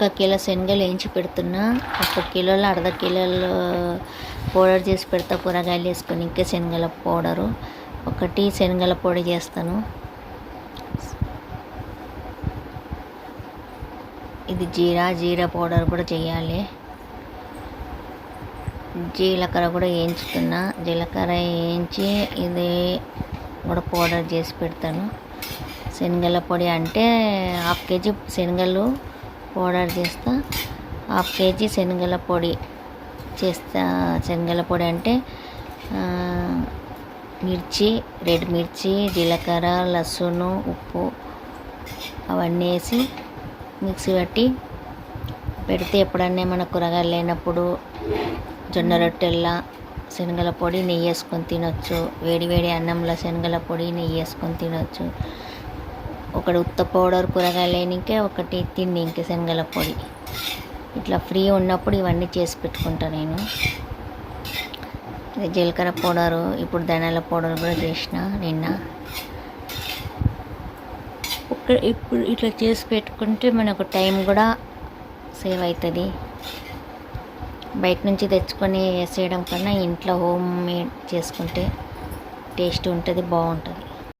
1 kilo శనగలు వేయించి పెడుతున్నా. 1 కిలోలో అర్ధ కిలోలు పౌడర్ చేసి పెడతా, కూరగాయలు వేసుకొని. ఇంకా శనగల పౌడరు ఒకటి, శనగల పొడి చేస్తాను. ఇది జీరా పౌడర్ కూడా చేయాలి. జీలకర్ర కూడా వేయించుతున్నా. జీలకర్ర వేయించి ఇది కూడా పౌడర్ చేసి పెడతాను. శనగల పొడి అంటే 1/2 కేజీ శనగలు పౌడర్ చేస్తా, 1/2 కేజీ శనగల పొడి చేస్తా. శనగల పొడి అంటే మిర్చి, రెడ్ మిర్చి, జీలకర్ర, లస్సును, ఉప్పు అవన్నీ వేసి మిక్సీ పట్టి పెడితే ఎప్పుడన్నా మన కూరగాయలు లేనప్పుడు జొన్న రొట్టెల్లా శనగల పొడి నెయ్యి వేసుకొని తినొచ్చు. వేడి వేడి అన్నంలో శనగల పొడి నెయ్యి వేసుకొని తినొచ్చు. ఒకటి ఉత్త పౌడర్ కూరగాయలు లేనికే, ఒకటి తిండికి శనగల పొడి. ఇట్లా ఫ్రీ ఉన్నప్పుడు ఇవన్నీ చేసి పెట్టుకుంటా నేను. జీలకర్ర పౌడరు, ఇప్పుడు ధనియాల పౌడర్ కూడా చేసిన నిన్న. ఇప్పుడు ఇట్లా చేసి పెట్టుకుంటే మనకు టైం కూడా సేవ్ అవుతుంది. బయట నుంచి తెచ్చుకొని వేసేయడం కన్నా ఇంట్లో హోమ్ మేడ్ చేసుకుంటే టేస్ట్ ఉంటుంది, బాగుంటుంది.